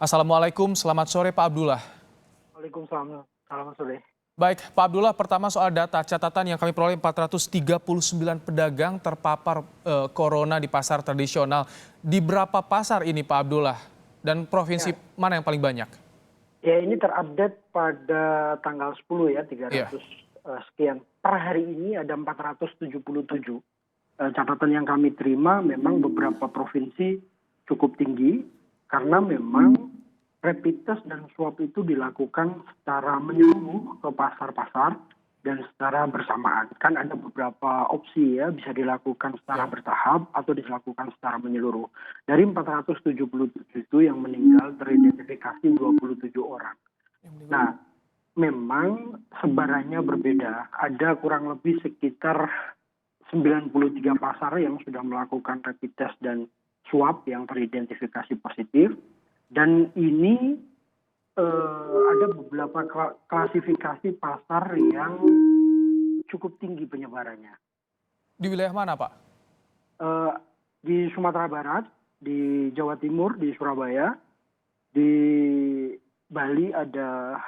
Assalamualaikum, selamat sore Pak Abdullah. Waalaikumsalam. Selamat sore. Baik, Pak Abdullah, pertama soal data catatan yang kami peroleh 439 pedagang terpapar corona di pasar tradisional. Di berapa pasar ini Pak Abdullah? Dan provinsi Ya, mana yang paling banyak? ya ini terupdate pada tanggal 10 ya, Iya, 300 sekian. Per hari ini ada 477. Catatan yang kami terima memang beberapa provinsi cukup tinggi karena memang rapid test dan swab itu dilakukan secara menyeluruh ke pasar-pasar dan secara bersamaan. Kan ada beberapa opsi ya, bisa dilakukan secara iya. bertahap atau dilakukan secara menyeluruh. Dari 477 itu yang meninggal teridentifikasi 27 orang. Yang meninggal. Nah, memang sebarannya berbeda. Ada kurang lebih sekitar 93 pasar yang sudah melakukan rapid test dan swab yang teridentifikasi positif. Dan ini ada beberapa klasifikasi pasar yang cukup tinggi penyebarannya. Di wilayah mana Pak? Eh, di Sumatera Barat, di Jawa Timur, di Surabaya, di Bali ada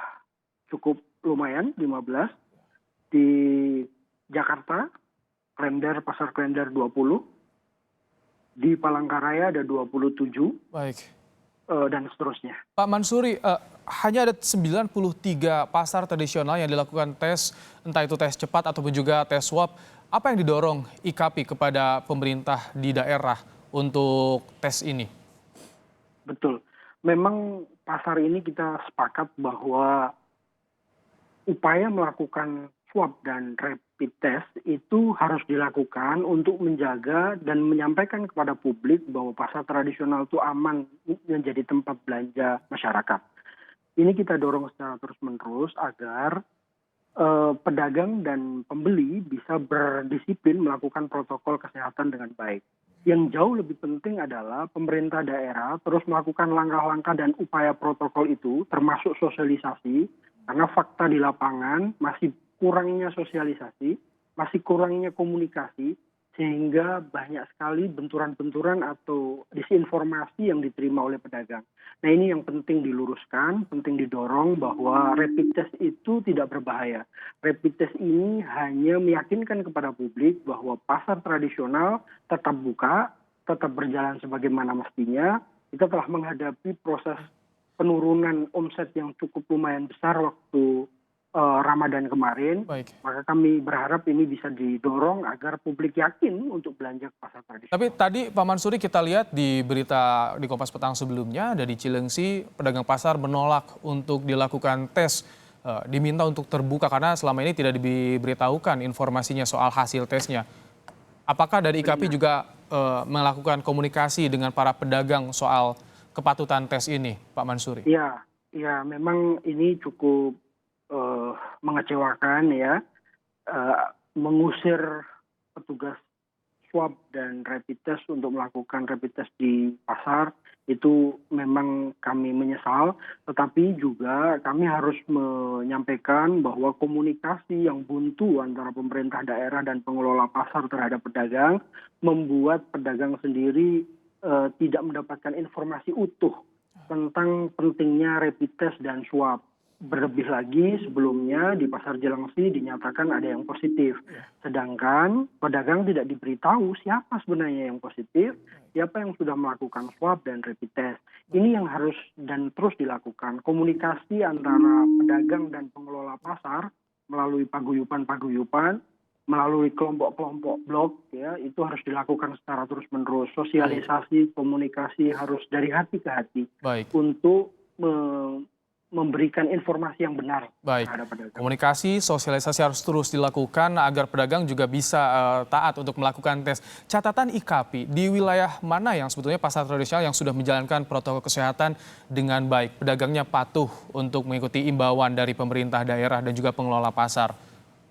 cukup lumayan 15, di Jakarta, Pasar Klender 20, di Palangkaraya ada 27, Baik. dan seterusnya. Pak Mansuri, hanya ada 93 pasar tradisional yang dilakukan tes, entah itu tes cepat ataupun juga tes swab. Apa yang didorong IKAPI kepada pemerintah di daerah untuk tes ini? Betul. Memang pasar ini kita sepakat bahwa upaya melakukan swab dan rapid test itu harus dilakukan untuk menjaga dan menyampaikan kepada publik bahwa pasar tradisional itu aman menjadi tempat belanja masyarakat. Ini kita dorong secara terus-menerus agar pedagang dan pembeli bisa berdisiplin melakukan protokol kesehatan dengan baik. Yang jauh lebih penting adalah pemerintah daerah terus melakukan langkah-langkah dan upaya protokol itu, termasuk sosialisasi, karena fakta di lapangan masih kurangnya sosialisasi, masih kurangnya komunikasi, sehingga banyak sekali benturan-benturan atau disinformasi yang diterima oleh pedagang. Nah, ini yang penting diluruskan, penting didorong bahwa rapid test itu tidak berbahaya. Rapid test ini hanya meyakinkan kepada publik bahwa pasar tradisional tetap buka, tetap berjalan sebagaimana mestinya. Kita telah menghadapi proses penurunan omset yang cukup lumayan besar waktu Ramadan kemarin, Baik. maka kami berharap ini bisa didorong agar publik yakin untuk belanja ke pasar tradisional. Tapi tadi Pak Mansuri kita lihat di berita di Kompas Petang sebelumnya ada di Cilengsi pedagang pasar menolak untuk dilakukan tes, diminta untuk terbuka karena selama ini tidak diberitahukan informasinya soal hasil tesnya. Apakah dari IKAPI Benar. juga melakukan komunikasi dengan para pedagang soal kepatutan tes ini, Pak Mansuri? Ya, ya memang ini cukup mengecewakan ya, mengusir petugas swab dan rapid test untuk melakukan rapid test di pasar itu memang kami menyesal, tetapi juga kami harus menyampaikan bahwa komunikasi yang buntu antara pemerintah daerah dan pengelola pasar terhadap pedagang membuat pedagang sendiri tidak mendapatkan informasi utuh tentang pentingnya rapid test dan swab. Berlebih lagi sebelumnya di Pasar Cilengsi dinyatakan ada yang positif. Sedangkan pedagang tidak diberitahu siapa sebenarnya yang positif, siapa yang sudah melakukan swab dan rapid test. Ini yang harus dan terus dilakukan. Komunikasi antara pedagang dan pengelola pasar melalui paguyupan-paguyupan, melalui kelompok-kelompok blog ya, itu harus dilakukan secara terus-menerus. Sosialisasi, komunikasi harus dari hati ke hati Baik. untuk memberikan informasi yang benar Baik, terhadap pedagang. komunikasi, sosialisasi harus terus dilakukan agar pedagang juga bisa taat untuk melakukan tes. Catatan IKAPI, di wilayah mana yang sebetulnya pasar tradisional yang sudah menjalankan protokol kesehatan dengan baik? Pedagangnya patuh untuk mengikuti imbauan dari pemerintah daerah dan juga pengelola pasar,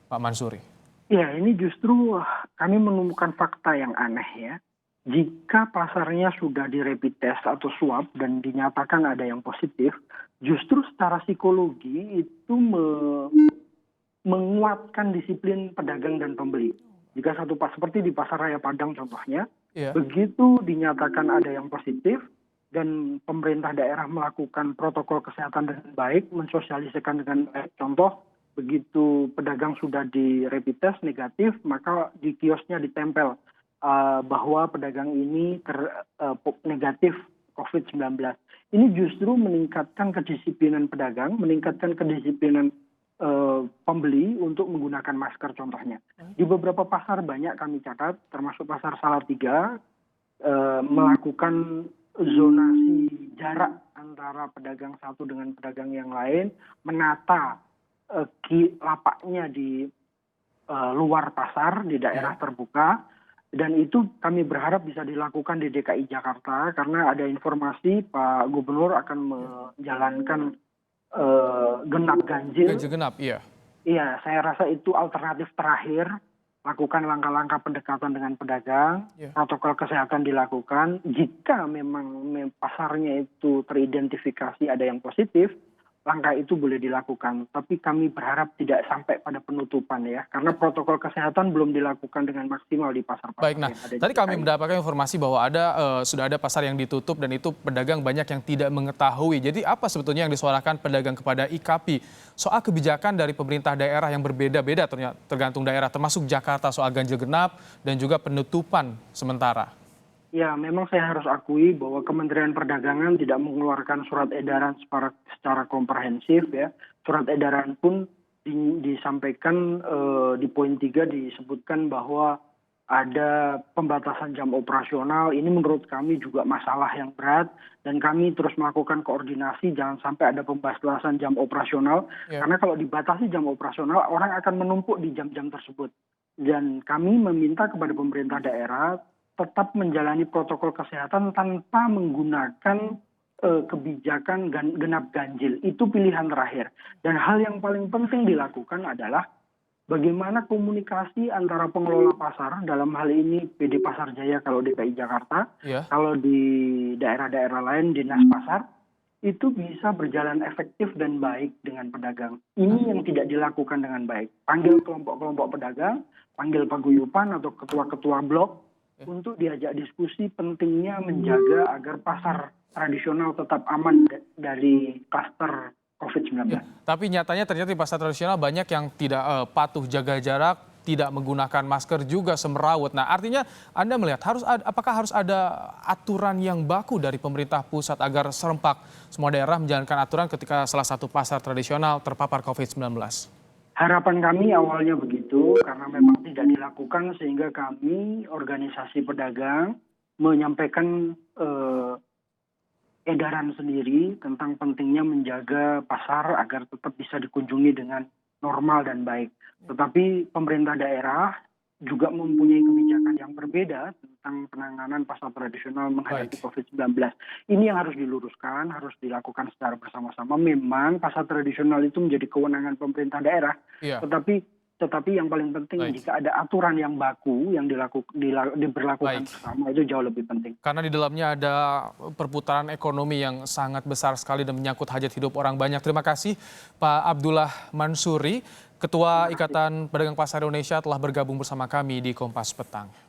Pak Mansuri. Ya, ini justru kami menemukan fakta yang aneh ya. Jika pasarnya sudah di rapid test atau swab dan dinyatakan ada yang positif, justru secara psikologi itu menguatkan disiplin pedagang dan pembeli. Jika seperti di Pasar Raya Padang contohnya, Iya. begitu dinyatakan ada yang positif, dan pemerintah daerah melakukan protokol kesehatan dengan baik, mensosialisasikan dengan baik. Contoh, begitu pedagang sudah di rapid test negatif, maka di kiosnya ditempel bahwa pedagang ini negatif COVID-19. Ini justru meningkatkan kedisiplinan pedagang, meningkatkan kedisiplinan pembeli untuk menggunakan masker contohnya. Di beberapa pasar banyak kami catat, termasuk pasar Salatiga, melakukan zonasi jarak antara pedagang satu dengan pedagang yang lain, menata lapaknya di luar pasar, di daerah terbuka, dan itu kami berharap bisa dilakukan di DKI Jakarta karena ada informasi Pak Gubernur akan menjalankan genap ganjil. Ganjil genap, iya. Iya, saya rasa itu alternatif terakhir. Lakukan langkah-langkah pendekatan dengan pedagang, protokol kesehatan dilakukan. Jika memang pasarnya itu teridentifikasi ada yang positif, langkah itu boleh dilakukan. Tapi kami berharap tidak sampai pada penutupan ya, karena protokol kesehatan belum dilakukan dengan maksimal di pasar-pasar. Baik, nah tadi kami mendapatkan informasi bahwa sudah ada pasar yang ditutup dan itu pedagang banyak yang tidak mengetahui. Jadi apa sebetulnya yang disuarakan pedagang kepada IKAPI soal kebijakan dari pemerintah daerah yang berbeda-beda tergantung daerah, termasuk Jakarta soal ganjil genap dan juga penutupan sementara? Ya, memang saya harus akui bahwa Kementerian Perdagangan tidak mengeluarkan surat edaran secara komprehensif ya. Surat edaran pun disampaikan di poin 3 disebutkan bahwa ada pembatasan jam operasional. Ini menurut kami juga masalah yang berat dan kami terus melakukan koordinasi jangan sampai ada pembatasan jam operasional. Karena kalau dibatasi jam operasional orang akan menumpuk di jam-jam tersebut. Dan kami meminta kepada pemerintah daerah tetap menjalani protokol kesehatan tanpa menggunakan kebijakan genap ganjil. Itu pilihan terakhir. Dan hal yang paling penting dilakukan adalah bagaimana komunikasi antara pengelola pasar, dalam hal ini PD Pasar Jaya kalau DKI Jakarta, kalau di daerah-daerah lain Dinas Pasar, itu bisa berjalan efektif dan baik dengan pedagang. Ini yang tidak dilakukan dengan baik. Panggil kelompok-kelompok pedagang, panggil paguyuban atau ketua-ketua blok, untuk diajak diskusi pentingnya menjaga agar pasar tradisional tetap aman dari kluster COVID-19. Tapi nyatanya ternyata di pasar tradisional banyak yang tidak patuh jaga jarak, tidak menggunakan masker juga semrawut. Nah artinya Anda melihat apakah harus ada aturan yang baku dari pemerintah pusat agar serempak semua daerah menjalankan aturan ketika salah satu pasar tradisional terpapar COVID-19? Harapan kami awalnya begitu, karena memang tidak dilakukan sehingga kami, organisasi pedagang, menyampaikan edaran sendiri tentang pentingnya menjaga pasar agar tetap bisa dikunjungi dengan normal dan baik. Tetapi pemerintah daerah juga mempunyai kebijakan yang berbeda tentang penanganan pasar tradisional menghadapi COVID-19. Ini yang harus diluruskan, harus dilakukan secara bersama-sama. Memang pasar tradisional itu menjadi kewenangan pemerintah daerah, tetapi yang paling penting jika ada aturan yang baku yang diberlakukan bersama itu jauh lebih penting. Karena di dalamnya ada perputaran ekonomi yang sangat besar sekali dan menyangkut hajat hidup orang banyak. Terima kasih Pak Abdullah Mansuri, Ketua Ikatan Pedagang Pasar Indonesia telah bergabung bersama kami di Kompas Petang.